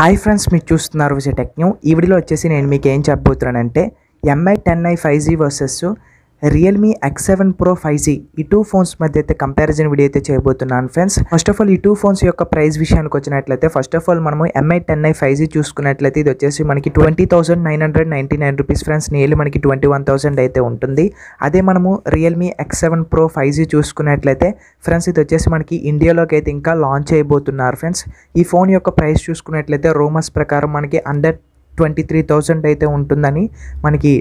Hi friends, మీరు చూస్తున్నారు Vijay tech new. ఈ వీడియోలో వచ్చేసి నేను మీకు ఏం చెప్పబోతున్నానంటే MI 10i 5G versus Realme X7 Pro 5G ఈ టూ ఫోన్స్ మధ్య అయితే కంపారిజన్ వీడియో అయితే చేయబోతున్నాను ఫ్రెండ్స్. ఫస్ట్ ఆఫ్ ఆల్ ఈ టూ ఫోన్స్ యొక్క ప్రైస్ విషయానికి వచ్చినట్లయితే ఫస్ట్ ఆఫ్ ఆల్ మనము MI 10i 5G చూసుకున్నట్లయితే ఇది వచ్చేసి మనకి 20,999 రూపీస్ ఫ్రెండ్స్. నియర్లీ మనకి 21,000 అయితే ఉంటుంది. అదే మనము రియల్మీ X7 Pro 5G చూసుకున్నట్లయితే ఫ్రెండ్స్ ఇది వచ్చేసి మనకి ఇండియాలోకి అయితే ఇంకా లాంచ్ చేయబోతున్నారు ఫ్రెండ్స్. ఈ ఫోన్ యొక్క ప్రైస్ చూసుకున్నట్లయితే రూమర్స్ ప్రకారం మనకి అండర్ 23,000 అయితే ఉంటుందని మనకి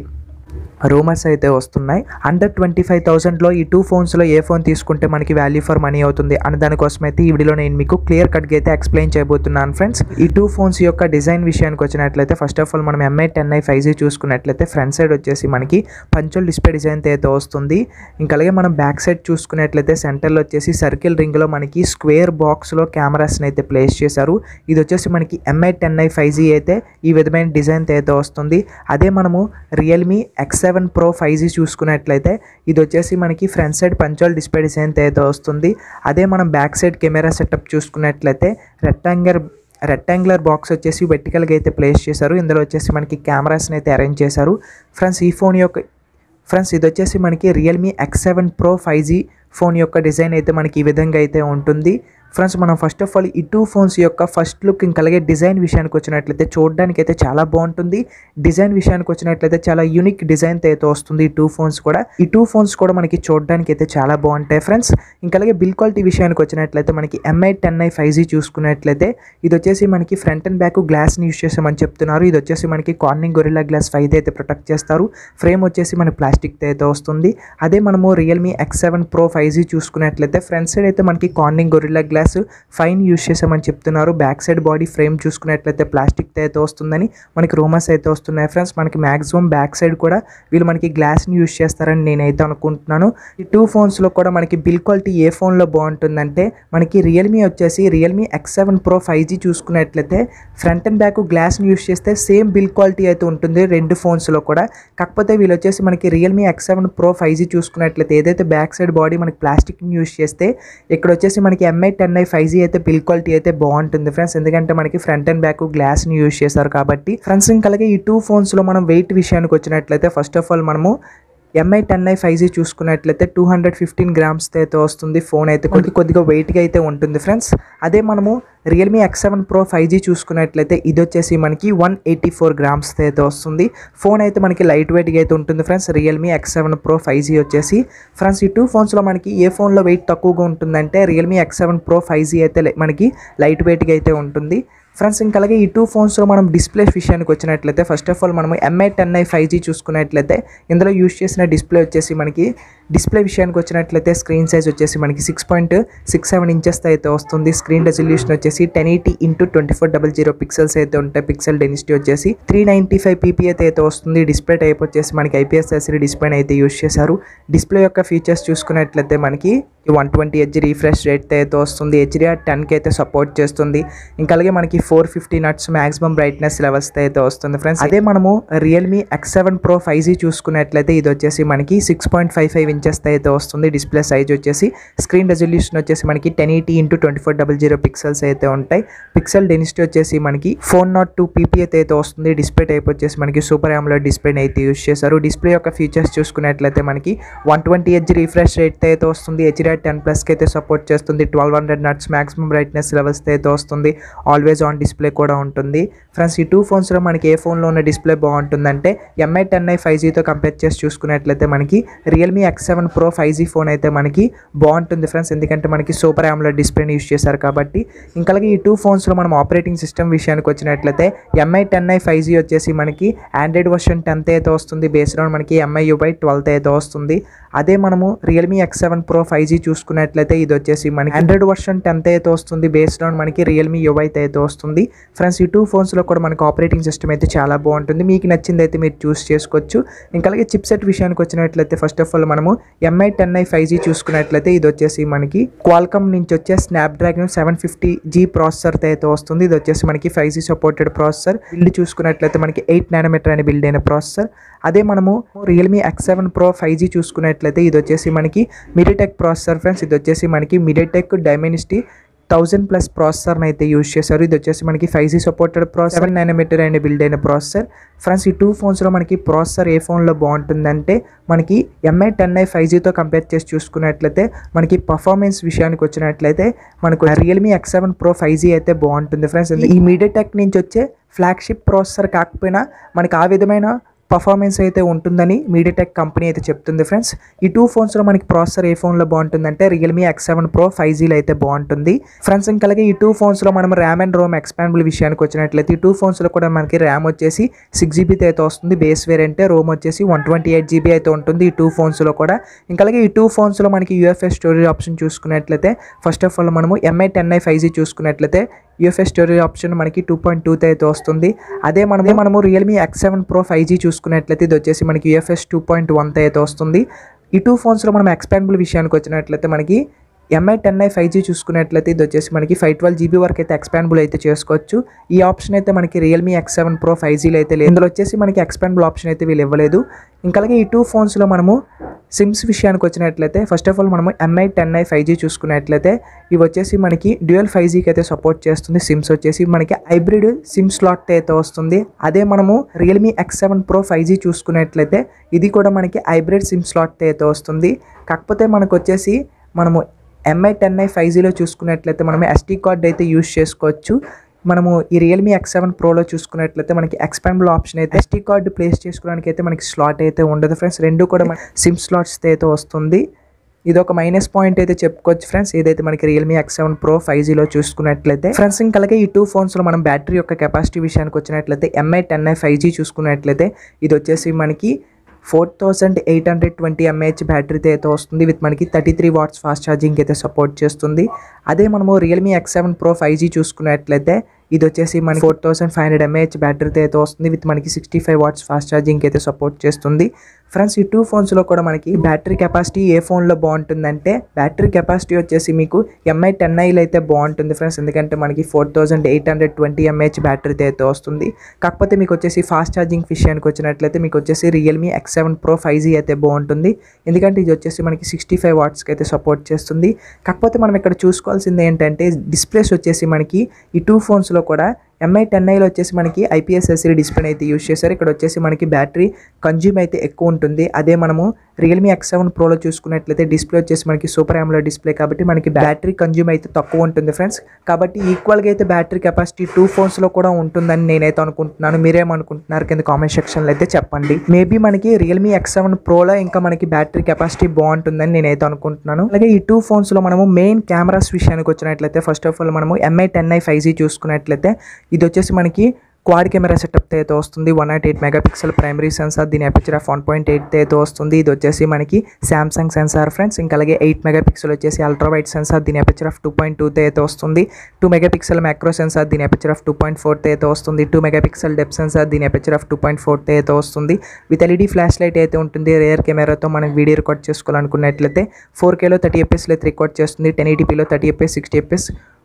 రూమర్స్ అయితే వస్తున్నాయి. అండర్ 25,000లో ఈ టూ ఫోన్స్లో ఏ ఫోన్ తీసుకుంటే మనకి వాల్యూ ఫర్ మనీ అవుతుంది అనే దానికోసం అయితే ఈ వీడియోలో నేను మీకు క్లియర్ కట్గా అయితే ఎక్స్ప్లెయిన్ చేయబోతున్నాను ఫ్రెండ్స్. ఈ టూ ఫోన్స్ యొక్క డిజైన్ విషయానికి వచ్చినట్లయితే ఫస్ట్ ఆఫ్ ఆల్ మనం MI 10i 5G చూసుకున్నట్లయితే ఫ్రంట్ సైడ్ వచ్చేసి మనకి పంచోల్ డిస్ప్లే డిజైన్ అయితే వస్తుంది. ఇంకా అలాగే మనం బ్యాక్ సైడ్ చూసుకున్నట్లయితే సెంటర్లో వచ్చేసి సర్కిల్ రింగ్లో మనకి స్క్వేర్ బాక్స్లో కెమెరాస్ని అయితే ప్లేస్ చేశారు. ఇది వచ్చేసి మనకి MI 10i 5G అయితే ఈ విధమైన డిజైన్ అయితే వస్తుంది. అదే మనము రియల్మీ X7 Pro 5G చూసుకున్నట్లయితే ఇది వచ్చేసి మనకి front side punch hole display design అయితే వస్తుంది. అదే మనం బ్యాక్ సైడ్ కెమెరా సెటప్ చూసుకున్నట్లయితే రెక్టాంగులర్ బాక్స్ వచ్చేసి వెర్టికల్గా అయితే ప్లేస్ చేశారు. ఇందులో వచ్చేసి మనకి కెమెరాస్ని అయితే అరేంజ్ చేశారు ఫ్రెండ్స్. ఈ ఫోన్ యొక్క ఫ్రెండ్స్ ఇది వచ్చేసి మనకి Realme X7 Pro 5G phone యొక్క డిజైన్ అయితే మనకి ఈ విధంగా అయితే ఉంటుంది ఫ్రెండ్స్. మనం ఫస్ట్ ఆఫ్ ఆల్ ఈ టూ ఫోన్స్ యొక్క ఫస్ట్ లుక్ ఇంకా అలాగే డిజైన్ విషయానికి వచ్చినట్లయితే చూడడానికి అయితే చాలా బాగుంటుంది. డిజైన్ విషయానికి వచ్చినట్లయితే చాలా యూనిక్ డిజైన్ అయితే వస్తుంది. ఈ టూ ఫోన్స్ కూడా మనకి చూడడానికి అయితే చాలా బాగుంటాయి ఫ్రెండ్స్. ఇంకా అలాగే బిల్ క్వాలిటీ విషయానికి వచ్చినట్లయితే మనకి MI 10i 5G చూసుకున్నట్లయితే ఇది వచ్చేసి మనకి ఫ్రంట్ అండ్ బ్యాక్ గ్లాస్ని యూస్ చేసామని చెప్తున్నారు. ఇది వచ్చేసి మనకి కార్నింగ్ గొరిల్లా గ్లాస్ 5 అయితే ప్రొటెక్ట్ చేస్తారు. ఫ్రేమ్ వచ్చేసి మనకి ప్లాస్టిక్ అయితే వస్తుంది. అదే మనము రియల్మీ X7 Pro 5G చూసుకున్నట్లయితే ఫ్రంట్ సైడ్ అయితే మనకి కార్నింగ్ గొరిల్లా గ్లాస్ 5 యూస్ చేసామని చెప్తున్నారు. బ్యాక్ సైడ్ బాడీ ఫ్రేమ్ చూసుకున్నట్లయితే ప్లాస్టిక్ అయితే వస్తుందని మనకి రూమర్స్ అయితే వస్తున్నాయి ఫ్రెండ్స్. మనకి మ్యాక్సిమం బ్యాక్ సైడ్ కూడా వీళ్ళు మనకి గ్లాస్ని యూస్ చేస్తారని నేనైతే అనుకుంటున్నాను. ఈ టూ ఫోన్స్లో కూడా మనకి బిల్ క్వాలిటీ ఏ ఫోన్లో బాగుంటుందంటే మనకి రియల్మీ X7 Pro 5G చూసుకున్నట్లయితే ఫ్రంట్ అండ్ బ్యాక్ గ్లాస్ని యూస్ చేస్తే సేమ్ బిల్ క్వాలిటీ అయితే ఉంటుంది రెండు ఫోన్స్లో కూడా. కాకపోతే వీళ్ళు వచ్చేసి మనకి రియల్మీ X7 Pro 5G చూసుకున్నట్లయితే ఏదైతే బ్యాక్ సైడ్ బాడీ మనకి ప్లాస్టిక్ని యూస్ చేస్తే ఇక్కడ వచ్చేసి మనకి MI 10i 5G అయితే బిల్ క్వాలిటీ అయితే బాగుంటుంది ఫ్రెండ్స్. ఎందుకంటే మనకి ఫ్రంట్ అండ్ బ్యాక్ గ్లాస్ని యూస్ చేశారు కాబట్టి ఫ్రెండ్స్. ఇంకా అలాగే ఈ టూ ఫోన్స్లో మనం వెయిట్ విషయానికి వచ్చినట్లయితే ఫస్ట్ ఆఫ్ ఆల్ మనము MI 10i 5G చూసుకున్నట్లయితే 215 grams అయితే వస్తుంది. ఫోన్ అయితే కొద్దిగా వెయిట్గా అయితే ఉంటుంది ఫ్రెండ్స్. అదే మనము రియల్మీ X7 Pro 5G చూసుకున్నట్లయితే ఇది వచ్చేసి మనకి 184 grams అయితే వస్తుంది. ఫోన్ అయితే మనకి లైట్ వెయిట్గా అయితే ఉంటుంది friends. Realme X7 Pro 5G వచ్చేసి ఫ్రెండ్స్ ఈ టూ ఫోన్స్లో మనకి ఏ ఫోన్లో వెయిట్ తక్కువగా ఉంటుందంటే రియల్మీ X7 Pro 5G అయితే మనకి లైట్ వెయిట్గా అయితే ఉంటుంది ఫ్రెండ్స్. ఇంకా అలాగే ఈ టూ ఫోన్స్లో మనం డిస్ప్లే విషయానికి వచ్చినట్లయితే ఫస్ట్ ఆఫ్ ఆల్ మనము MI 10i 5G చూసుకున్నట్లయితే ఇందులో యూస్ చేసిన డిస్ప్లే వచ్చేసి మనకి డిస్ప్లే విషయానికి వచ్చినట్లయితే స్క్రీన్ సైజ్ వచ్చేసి మనకి 6.67 ఇంచెస్ అయితే వస్తుంది. స్క్రీన్ రెజల్యూషన్ వచ్చేసి 1080 x 2400 పిక్సెల్స్ అయితే ఉంటాయి. పిక్సెల్ డెన్సిటీ వచ్చేసి 395 ppi అయితే వస్తుంది. డిస్ప్లే టైప్ వచ్చేసి మనకి IPS LCD డిస్ప్లే అయితే యూస్ చేశారు. డిస్ప్లే యొక్క ఫీచర్స్ చూసుకున్నట్లయితే మనకి 120 Hz రీఫ్రెష్ రేట్ అయితే వస్తుంది. HDR10 అయితే సపోర్ట్ చేస్తుంది. ఇంకా అలాగే మనకి 450 నట్స్ మాక్సిమం బ్రైట్నెస్ లెవెల్స్ అయితే వస్తుంది ఫ్రెండ్స్. అదే మనము రియల్మీ X7 Pro 5G చూసుకున్నట్లయితే ఇది వచ్చేసి మనకి 6.55 ఇంచెస్ అయితే వస్తుంది. డిస్ప్లే సైజ్ వచ్చేసి స్క్రీన్ రెజల్యూషన్ వచ్చేసి మనకి 1080 x 2400 పిక్సెల్స్ అయితే ఉంటాయి. పిక్సెల్ డెన్సిటీ వచ్చేసి మనకి 402 ppi అయితే వస్తుంది. డిస్ప్లే టైప్ వచ్చేసి మనకి సూపర్ AMOLED డిస్ప్లేని అయితే యూస్ చేశారు. డిస్ప్లే యొక్క ఫీచర్స్ చూసుకున్నట్లయితే మనకి 120 Hz రీఫ్రెష్ రేట్ అయితే వస్తుంది. HDR10+ అయితే సపోర్ట్ చేస్తుంది. 1200 నట్స్ మాక్సిమం బ్రైట్నెస్ లెవెల్స్ అయితే వస్తుంది. ఆల్వేస్ ఆన్ డిస్ప్లే కూడా ఉంటుంది ఫ్రెండ్స్. ఈ టూ ఫోన్స్లో మనకి ఏ ఫోన్లో ఉన్న డిస్ప్లే బాగుంటుందంటే MI 10i 5Gతో కంపేర్ చేసి చూసుకున్నట్లయితే మనకి Realme X7 Pro 5G phone అయితే మనకి బాగుంటుంది ఫ్రెండ్స్. ఎందుకంటే మనకి సూపర్ AMOLED డిస్ప్లేని యూస్ చేశారు కాబట్టి. ఇంకా అలాగే ఈ టూ ఫోన్స్లో మనం ఆపరేటింగ్ సిస్టమ్ విషయానికి వచ్చినట్లయితే MI 10i 5G వచ్చేసి మనకి ఆండ్రాయిడ్ వర్షన్ 10 అయితే వస్తుంది. బేస్డ్ ఆన్ మనకి MIUI 12 అయితే వస్తుంది. అదే మనము రియల్మీ X7 Pro 5G చూసుకున్నట్లయితే ఇది వచ్చేసి మనకి ఆండ్రాయిడ్ వర్షన్ 10 అయితే వస్తుంది. బేస్డ్ ఆన్ మనకి రియల్మీ UI అయితే వస్తుంది ఫ్రెండ్స్. ఈ టూ ఫోన్స్లో కూడా మనకి ఆపరేటింగ్ సిస్టమ్ అయితే చాలా బాగుంటుంది. మీకు నచ్చింది అయితే మీరు చూస్ చేసుకోవచ్చు. ఇంకా అలాగే చిప్సెట్ విషయానికి వచ్చినట్లయితే ఫస్ట్ ఆఫ్ ఆల్ మనము MI 10i 5G చూసుకున్నట్లయితే ఇది వచ్చేసి మనకి క్వాల్కమ్ నుంచి వచ్చే స్నాప్డ్రాగన్ 750G ప్రాసెసర్ అయితే వస్తుంది. ఇది వచ్చేసి మనకి 5G సపోర్టెడ్ ప్రాసెసర్. బిల్డ్ చూసుకున్నట్లయితే మనకి 8 nm అని బిల్డ్ అయిన ప్రాసెసర్. అదే మనము రియల్మీ X7 Pro 5G చూసుకున్నట్లయితే ఇది వచ్చేసి మనకి MediaTek ప్రాసెసర్ ఫ్రెండ్స్. ఇది వచ్చేసి మనకి MediaTek Dimensity 1000+ ప్రాసెసర్ని అయితే యూజ్ చేశారు. ఇది వచ్చేసి మనకి 5G supported processor, 7 nm and build అయిన ప్రాసెసర్. ఫ్రెండ్స్ ఈ 2 ఫోన్స్లో మనకి ప్రాసెసర్ ఏ ఫోన్లో బాగుంటుందంటే మనకి MI 10i 5Gతో కంపేర్ చేసి చూసుకున్నట్లయితే మనకి పర్ఫార్మెన్స్ విషయానికి వచ్చినట్లయితే మనకు రియల్మీ X7 Pro 5G అయితే బాగుంటుంది ఫ్రెండ్స్. ఈ మీడియాటెక్ నుంచి వచ్చే ఫ్లాగ్షిప్ ప్రాసెసర్ కాకపోయినా మనకి ఆ విధమైన పర్ఫార్మెన్స్ అయితే ఉంటుందని మీడియాటెక్ కంపెనీ అయితే చెప్తుంది ఫ్రెండ్స్. ఈ 2 ఫోన్స్లో మనకి ప్రాసెసర్ ఏ ఫోన్లో బాగుంటుందంటే రియల్మీ X7 Pro 5Gలో అయితే బాగుంటుంది ఫ్రెండ్స్. ఇంకా అలాగే ఈ 2 ఫోన్స్లో మనం ర్యామ్ అండ్ రోమ్ ఎక్స్పాండబుల్ విషయానికి వచ్చినట్లయితే ఈ 2 ఫోన్స్లో కూడా మనకి ర్యామ్ వచ్చేసి 6GB అయితే వస్తుంది బేస్ వేరియంట్, రోమ్ వచ్చేసి 128GB అయితే ఉంటుంది ఈ 2 ఫోన్స్లో కూడా. ఇంకా అలాగే ఈ 2 ఫోన్స్లో మనకి UFS స్టోరేజ్ ఆప్షన్ చూసుకున్నట్లయితే ఫస్ట్ ఆఫ్ ఆల్ మనము MI 10i 5G చూసుకున్నట్లయితే UFS స్టోరేజ్ ఆప్షన్ మనకి 2.2 అయితే వస్తుంది. అదే మనము రియల్మీ X7 Pro 5G చూసుకున్నట్లయితే ఇది వచ్చేసి మనకి UFS 2.1 అయితే వస్తుంది. ఈ 2 ఫోన్స్లో మనం ఎక్స్పాండబుల్ విషయానికి వచ్చినట్లయితే మనకి MI 10i 5G చూసుకున్నట్లయితే ఇది వచ్చేసి మనకి 512GB వరకు అయితే ఎక్స్పాండబుల్ అయితే చేసుకోవచ్చు. ఈ ఆప్షన్ అయితే మనకి రియల్మీ X7 Pro 5Gలో అయితే లేదు. ఇందులో వచ్చేసి మనకి ఎక్స్పాండబుల్ ఆప్షన్ అయితే వీళ్ళు ఇవ్వలేదు. ఇంకా అలాగే ఈ 2 ఫోన్స్లో మనము సిమ్స్ విషయానికి వచ్చినట్లయితే ఫస్ట్ ఆఫ్ ఆల్ మనము MI 10i 5G చూసుకున్నట్లయితే ఇవి వచ్చేసి మనకి డ్యూయల్ 5Gకి అయితే సపోర్ట్ చేస్తుంది. సిమ్స్ వచ్చేసి మనకి హైబ్రిడ్ సిమ్ స్లాట్ అయితే వస్తుంది. అదే మనము రియల్మీ X7 Pro 5G చూసుకున్నట్లయితే ఇది కూడా మనకి హైబ్రిడ్ సిమ్ స్లాట్ అయితే వస్తుంది. కాకపోతే మనకు వచ్చేసి మనము MI 10i 5Gలో చూసుకున్నట్లయితే మనం SD కార్డ్ అయితే యూజ్ చేసుకోవచ్చు. మనము ఈ రియల్మీ X7 Proలో చూసుకున్నట్లయితే మనకి ఎక్స్పాండబుల్ ఆప్షన్ అయితే SD కార్డు ప్లేస్ చేసుకోవడానికి అయితే మనకి స్లాట్ అయితే ఉండదు ఫ్రెండ్స్. రెండు కూడా సిమ్ స్లాట్స్ అయితే వస్తుంది. ఇది ఒక మైనస్ పాయింట్ అయితే చెప్పుకోవచ్చు ఫ్రెండ్స్ ఏదైతే మనకి రియల్మీ X7 Pro 5Gలో చూసుకున్నట్లయితే ఫ్రెండ్స్. ఇంకా అలాగే ఈ 2 ఫోన్స్లో మనం బ్యాటరీ యొక్క కెపాసిటీ విషయానికి వచ్చినట్లయితే MI 10i 5G చూసుకున్నట్లయితే ఇది వచ్చేసి మనకి 4820 mAh బ్యాటరీతో అయితే వస్తుంది విత్ మనకి 33 watts ఫాస్ట్ ఛార్జింగ్ అయితే సపోర్ట్ చేస్తుంది. అదే మనము రియల్మీ X7 Pro 5G చూసుకున్నట్లయితే ఇది వచ్చేసి మనకి 4500 mAh బ్యాటరీతో అయితే వస్తుంది విత్ మనకి 65 watts ఫాస్ట్ ఛార్జింగ్ అయితే సపోర్ట్ చేస్తుంది ఫ్రెండ్స్. ఈ 2 ఫోన్స్లో కూడా మనకి బ్యాటరీ కెపాసిటీ ఏ ఫోన్లో బాగుంటుందంటే బ్యాటరీ కెపాసిటీ వచ్చేసి మీకు MI 10iలో అయితే బాగుంటుంది ఫ్రెండ్స్. ఎందుకంటే మనకి 4820 mAh బ్యాటరీతో అయితే వస్తుంది. కాకపోతే మీకు వచ్చేసి ఫాస్ట్ ఛార్జింగ్ విషయానికి వచ్చినట్లయితే మీకు వచ్చేసి రియల్మీ X7 Pro 5G అయితే బాగుంటుంది. ఎందుకంటే ఇది వచ్చేసి మనకి 65 wattsకి అయితే సపోర్ట్ చేస్తుంది. కాకపోతే మనం ఇక్కడ చూసుకోవాల్సింది ఏంటంటే డిస్ప్లేస్ వచ్చేసి మనకి ఈ 2 ఫోన్స్లో కూడా MI 10iలో వచ్చేసి మనకి IPS LCD డిస్ప్లే అయితే యూజ్ చేశారు. ఇక్కడ వచ్చేసి మనకి బ్యాటరీ కన్జ్యూమ్ అయితే ఎక్కువ ఉంటుంది. అదే మనము రియల్మీ X7 Proలో చూసుకున్నట్లయితే డిస్ప్లే వచ్చేసి మనకి సూపర్ AMOLED డిస్ప్లే కాబట్టి మనకి బ్యాటరీ కన్జ్యూమ్ అయితే తక్కువ ఉంటుంది ఫ్రెండ్స్. కాబట్టి ఈక్వల్గా అయితే బ్యాటరీ కెపాసిటీ 2 ఫోన్స్లో కూడా ఉంటుందని నేనైతే అనుకుంటున్నాను. మీరేమనుకుంటున్నారు కింద కామెంట్ సెక్షన్లో అయితే చెప్పండి. మేబీ మనకి రియల్మీ X7 Proలో ఇంకా మనకి బ్యాటరీ కెపాసిటీ బాగుంటుందని నేనైతే అనుకుంటున్నాను. అలాగే ఈ 2 ఫోన్స్లో మనము మెయిన్ కెమెరాస్ విషయానికి వచ్చినట్లయితే ఫస్ట్ ఆఫ్ ఆల్ మనము MI 10i 5G చూసుకున్నట్లయితే ఇది వచ్చేసి మనకి క్వాడ్ కెమెరా సెటప్ అయితే వస్తుంది. 108 మెగాపిక్సెల్ ప్రైమరీ సెన్సార్, దీని అపర్చర్ 1.8 అయితే వస్తుంది. ఇది వచ్చేసి మనకి సామ్సంగ్ సెన్సార్ ఫ్రెండ్స్. ఇంకా అలాగే 8 మెగాపిక్సెల్ వచ్చేసి అల్ట్రా వైడ్ సెన్సార్, దీని అపర్చర్ 2.2 అయితే వస్తుంది. 2 మెగాపిక్సెల్ మ్యాక్రో సెన్సార్, దీని అపర్చర్ 2.4 అయితే వస్తుంది. 2 మెగాపిక్సెల్ డెప్త్ సెన్సార్, దీని అపర్చర్ 2.4 అయితే వస్తుంది. విత్ LED ఫ్లాష్ లైట్ అయితే ఉంటుంది. రేర్ కెమెరాతో మనం వీడియో రికార్డ్ చేసుకోవాలనుకున్నట్లయితే 4Kలో 30fps అయితే రికార్డ్ చేస్తుంది. 1080pలో 30fps, 60fps,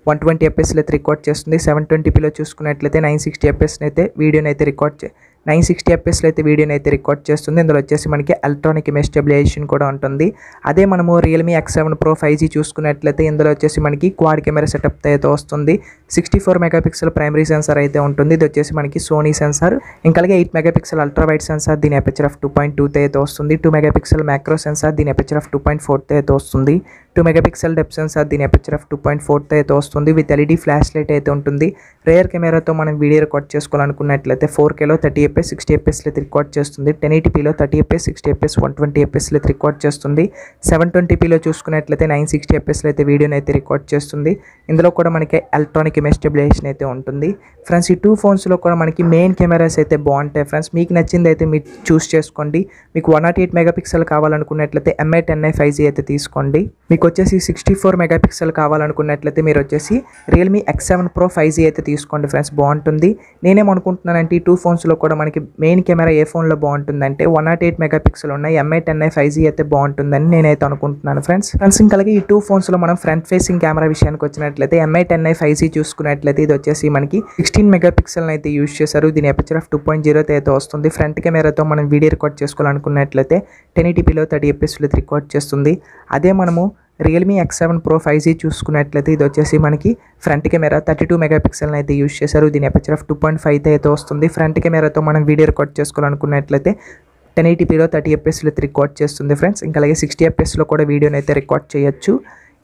120fps అయితే రికార్డ్ చేస్తుంది. 720pలో చూసుకున్నట్లయితే 960fps అయితే వీడియోని అయితే రికార్డ్ 960fps అయితే వీడియోని అయితే రికార్డ్ చేస్తుంది. ఇందులో వచ్చేసి మనకి ఎలక్ట్రానిక్ ఇమేజ్ స్టెబిలైజేషన్ కూడా ఉంటుంది. అదే మనము రియల్మీ X7 Pro 5G చూసుకున్నట్లయితే ఇందులో వచ్చేసి మనకి క్వాడ్ కెమెరా సెటప్ అయితే వస్తుంది. 64 మెగాపిక్సెల్ ప్రైమరీ సెన్సార్ అయితే ఉంటుంది. ఇది వచ్చేసి మనకి సోనీ సెన్సార్. ఇంకా అలాగే 8 మెగాపిక్సెల్ అల్ట్రా వైడ్ సెన్సార్, దీని అపర్చర్ 2.2 అయితే వస్తుంది. 2 మెగాపిక్సెల్ మ్యాక్రో సెన్సార్, దీని అపర్చర్ 2.4 అయితే వస్తుంది. 2 మెగాపిక్సెల్ డెప్త్ సెన్సార్, దీని అపర్చర్ 2.4 అయితే వస్తుంది. విత్ LED ఫ్లాష్ లైట్ అయితే ఉంటుంది. రేర్ కెమెరాతో మనం వీడియో రికార్డ్ చేసుకోవాలనుకున్నట్లయితే 4Kలో 30fps, 60fps అయితే రికార్డ్ చేస్తుంది. 1080pలో 30fps, 60fps, 120fps అయితే రికార్డ్ చేస్తుంది. 720pలో చూసుకున్నట్లయితే 960fps అయితే వీడియోని అయితే రికార్డ్ చేస్తుంది. ఇందులో కూడా మనకి ఎలక్ట్రానిక్ ఇమేజ్ స్టెబిలైజేషన్ అయితే ఉంటుంది ఫ్రెండ్స్. ఈ 2 ఫోన్స్లో కూడా మనకి మెయిన్ కెమెరాస్ అయితే బాగుంటాయి ఫ్రెండ్స్. మీకు నచ్చింది అయితే మీరు చూస్ చేసుకోండి. మీకు 108 మెగాపిక్సెల్ కావాలనుకున్నట్లయితే MI 10i 5G అయితే తీసుకోండి. మీకు వచ్చేసి 64 మెగాపిక్సెల్ కావాలనుకున్నట్లయితే మీరు వచ్చేసి రియల్మీ X7 Pro 5G అయితే తీసుకోండి ఫ్రెండ్స్, బాగుంటుంది. నేనేమనుకుంటున్నానంటే ఈ 2 ఫోన్స్లో కూడా మనకి మెయిన్ కెమెరా ఏ ఫోన్లో బాగుంటుందంటే 108 మెగాపిక్సెల్ ఉన్న MI 10i 5G అయితే బాగుంటుందని నేనైతే అనుకుంటున్నాను ఫ్రెండ్స్. ఇంకా అలాగే ఈ 2 ఫోన్స్లో మనం ఫ్రంట్ ఫేసింగ్ కెమెరా విషయానికి వచ్చినట్లయితే MI 10i 5G చూసుకున్నట్లయితే ఇది వచ్చేసి మనకి 16 మెగాపిక్సెల్ అయితే యూజ్ చేశారు. దీని అపర్చర్ 2.0 అయితే వస్తుంది. ఫ్రంట్ కెమెరాతో మనం వీడియో రికార్డ్ చేసుకోవాలనుకున్నట్లయితే 1080pలో 30fps రికార్డ్ చేస్తుంది. అదే మనము రియల్మీ X7 Pro 5G చూసుకున్నట్లయితే ఇది వచ్చేసి మనకి ఫ్రంట్ కెమెరా 32 మెగాపిక్సెల్ని అయితే యూస్ చేశారు. దీని అపర్చర్ ఆఫ్ 2.5 అయితే వస్తుంది. ఫ్రంట్ కెమెరాతో మనం వీడియో రికార్డ్ చేసుకోవాలనుకున్నట్లయితే 1080pలో 30 fps అయితే రికార్డ్ చేస్తుంది ఫ్రెండ్స్. ఇంకా అలాగే 60 fpsలో కూడా వీడియోని అయితే రికార్డ్ చేయొచ్చు.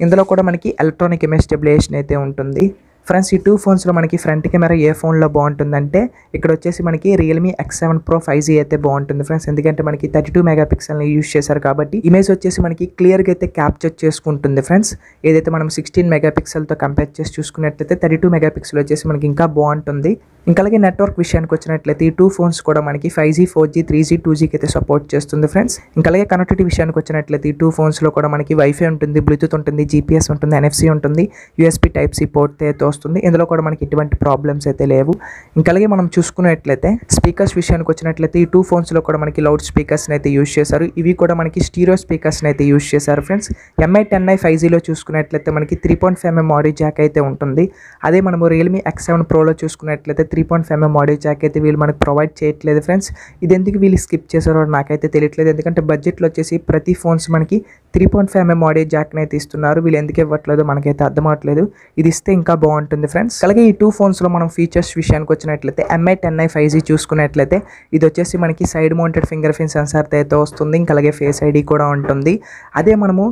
ఇందులో కూడా మనకి ఎలక్ట్రానిక్ ఇమేజ్ స్టెబిలైజేషన్ అయితే ఉంటుంది ఫ్రెండ్స్. ఈ 2 ఫోన్స్లో మనకి ఫ్రంట్ కెమెరా ఏ ఫోన్లో బాగుంటుందంటే ఇక్కడ వచ్చేసి మనకి రియల్మీ X7 Pro 5G అయితే బాగుంటుంది ఫ్రెండ్స్. ఎందుకంటే మనకి 32 మెగాపిక్సెల్ని యూస్ చేశారు కాబట్టి ఇమేజ్ వచ్చేసి మనకి క్లియర్గా అయితే క్యాప్చర్ చేసుకుంటుంది ఫ్రెండ్స్. ఏదైతే మనం 16 మెగాపిక్సెల్తో కంపేర్ చేసి చూసుకున్నట్లయితే 32 మెగాపిక్సెల్ వచ్చేసి మనకి ఇంకా బాగుంటుంది. ఇంకా అలాగే నెట్వర్క్ విషయానికి వచ్చినట్లయితే ఈ 2 ఫోన్స్ కూడా మనకి 5G 4G 3G 2Gకి అయితే సపోర్ట్ చేస్తుంది ఫ్రెండ్స్. ఇంకా అలాగే కనెక్టివిటీ విషయానికి వచ్చినట్లయితే ఈ 2 ఫోన్స్లో కూడా మనకి వైఫై ఉంటుంది, బ్లూటూత్ ఉంటుంది, GPS ఉంటుంది, NFC ఉంటుంది, USB Type-C పోర్ట్ అయితే వస్తుంది. ఇందులో కూడా మనకి ఎటువంటి ప్రాబ్లమ్స్ అయితే లేవు. ఇంకా అలాగే మనం చూసుకున్నట్లయితే స్పీకర్స్ విషయానికి వచ్చినట్లయితే ఈ 2 ఫోన్స్లో కూడా మనకి లౌడ్ స్పీకర్స్ని అయితే యూస్ చేశారు. ఇవి కూడా మనకి స్టీరియో స్పీకర్స్ని అయితే యూస్ చేశారు ఫ్రెండ్స్. MI 10i 5Gలో చూసుకున్నట్లయితే మనకి 3.5mm ఆడియో జాక్ అయితే ఉంటుంది. అదే మనము రియల్మీ X7 Proలో చూసుకున్నట్లయితే 3.5mm ఆడియో జాక్ అయితే వీళ్ళు మనకు ప్రొవైడ్ చేయట్లేదు ఫ్రెండ్స్. ఇది ఎందుకు వీళ్ళు స్కిప్ చేశారో నాకైతే తెలియట్లేదు. ఎందుకంటే బడ్జెట్లో వచ్చేసి ప్రతి ఫోన్స్ మనకి 3.5mm ఆడియో జాక్ని అయితే ఇస్తున్నారు. వీళ్ళు ఎందుకు ఇవ్వట్లేదో మనకైతే అర్థం అవ్వట్లేదు. ఇది ఇస్తే ఇంకా బాగుంటుంది ఫ్రెండ్స్. అలాగే ఈ 2 ఫోన్స్లో మనం ఫీచర్స్ విషయానికి వచ్చినట్లయితే MI 10i 5G చూసుకున్నట్లయితే ఇది వచ్చేసి మనకి సైడ్ మౌంటెడ్ ఫింగర్ ప్రింట్ సెన్సార్తో అయితే వస్తుంది. ఇంకా అలాగే ఫేస్ ID కూడా ఉంటుంది. అదే మనము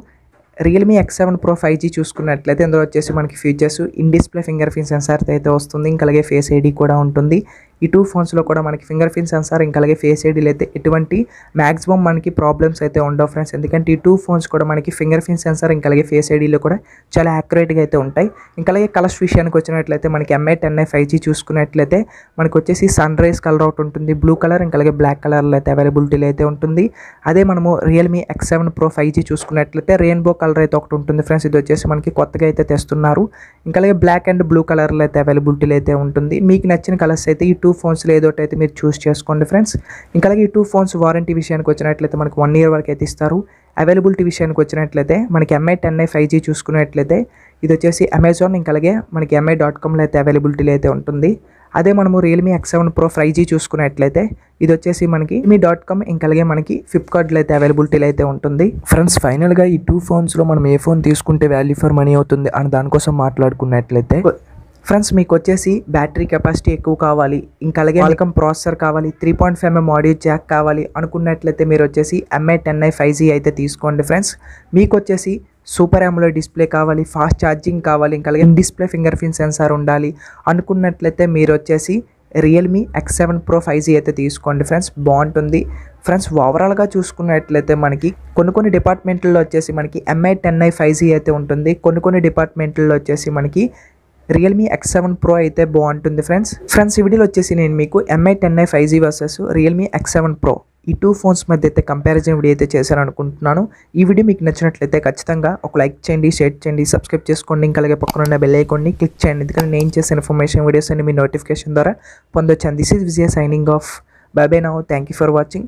రియల్మీ X7 Pro 5G చూసుకున్నట్లయితే ఇందులో వచ్చేసి మనకి features in display finger print సెన్సార్తో అయితే వస్తుంది. ఇంకా అలాగే ఫేస్ ID కూడా ఉంటుంది. ఈ 2 ఫోన్స్లో కూడా మనకి ఫింగర్ ప్రింట్ సెన్సార్ ఇంకా అలాగే ఫేస్ ఐడీలు అయితే ఎటువంటి మ్యాక్సిమం మనకి ప్రాబ్లమ్స్ అయితే ఉండవు ఫ్రెండ్స్. ఎందుకంటే ఈ 2 ఫోన్స్ కూడా మనకి ఫింగర్ ప్రింట్ సెన్సార్ ఇంకా అలాగే ఫేస్ ఐడీలో కూడా చాలా యాక్యురేట్గా అయితే ఉంటాయి. ఇంకా అలాగే కలర్స్ విషయానికి వచ్చినట్లయితే మనకి MI 10i 5G చూసుకున్నట్లయితే మనకు వచ్చేసి సన్ రైజ్ కలర్ అవుట్ ఉంటుంది, బ్లూ కలర్ ఇంకా అలాగే బ్లాక్ కలర్లో అయితే అవైలబిలిటీలో అయితే ఉంటుంది. అదే మనము రియల్మీ X7 Pro 5G చూసుకున్నట్లయితే రెయిన్బో కలర్ అయితే ఒకటి ఉంటుంది ఫ్రెండ్స్. ఇది వచ్చేసి మనకి కొత్తగా అయితే తెస్తున్నారు. ఇంకా అలాగే బ్లాక్ అండ్ బ్లూ కలర్లో అయితే అవైలబిలిటీలో అయితే ఉంటుంది. మీకు నచ్చిన కలర్స్ అయితే ఈ 2 ఫోన్స్లో ఏదో ఒకటి అయితే మీరు చూస్ చేసుకోండి ఫ్రెండ్స్. ఇంకా అలాగే ఈ 2 ఫోన్స్ వారంటీ విషయానికి వచ్చినట్లయితే మనకి 1 year వరకు అయితే ఇస్తారు. అవైలబిలిటీ విషయానికి వచ్చినట్లయితే మనకి MI 10i 5G చూసుకున్నట్లయితే ఇది వచ్చేసి అమెజాన్ ఇంకా అలాగే మనకి mi.comలో అయితే అవైలబిలిటీలో అయితే ఉంటుంది. అదే మనము రియల్మీ X7 Pro 5G చూసుకున్నట్లయితే ఇది వచ్చేసి మనకి mi.com ఇంకా అలాగే మనకి ఫ్లిప్కార్ట్లో అయితే అవైలబిలిటీలో అయితే ఉంటుంది. ఫ్రెండ్స్ ఫైనల్గా ఈ 2 ఫోన్స్లో మనం ఏ ఫోన్ తీసుకుంటే వాల్యూ ఫర్ మనీ అవుతుంది అని దానికోసం మాట్లాడుకున్నట్లయితే ఫ్రెండ్స్ మీకు వచ్చేసి బ్యాటరీ కెపాసిటీ ఎక్కువ కావాలి, ఇంకా అలాగే Qualcomm ప్రాసెసర్ కావాలి, 3.5mm ఆడియో జాక్ కావాలి అనుకున్నట్లయితే మీరు వచ్చేసి MI 10i 5G అయితే తీసుకోండి ఫ్రెండ్స్. మీకు వచ్చేసి సూపర్ AMOLED డిస్ప్లే కావాలి, ఫాస్ట్ ఛార్జింగ్ కావాలి, ఇంకా అలాగే డిస్ప్లే ఫింగర్ ప్రింట్ సెన్సార్ ఉండాలి అనుకున్నట్లయితే మీరు వచ్చేసి రియల్మీ X7 Pro 5G అయితే తీసుకోండి ఫ్రెండ్స్, బాగుంటుంది ఫ్రెండ్స్. ఓవరాల్గా చూసుకున్నట్లయితే మనకి కొన్ని డిపార్ట్మెంట్లో వచ్చేసి మనకి MI 10i 5G అయితే ఉంటుంది, కొన్ని డిపార్ట్మెంట్లో వచ్చేసి మనకి రియల్మీ X7 Pro అయితే బాగుంటుంది ఫ్రెండ్స్. ఈ వీడియోలో వచ్చేసి నేను మీకు MI 10i 5G versus Realme X7 Pro ఈ 2 ఫోన్స్ మధ్య అయితే కంపారిజన్ వీడియో అయితే చేశాను అనుకుంటున్నాను. ఈ వీడియో మీకు నచ్చినట్లయితే ఖచ్చితంగా ఒక లైక్ చేయండి, షేర్ చేయండి, సబ్స్క్రైబ్ చేసుకోండి, ఇంకా అలాగే పక్కన ఉన్న బెల్ ఐకాన్ని క్లిక్ చేయండి. ఎందుకంటే నేను చేసే ఇన్ఫర్మేషన్ వీడియోస్ అన్ని మీ నోటిఫికేషన్ ద్వారా పొందొచ్చు. This is Vijaya signing off. By by now. Thank you for watching.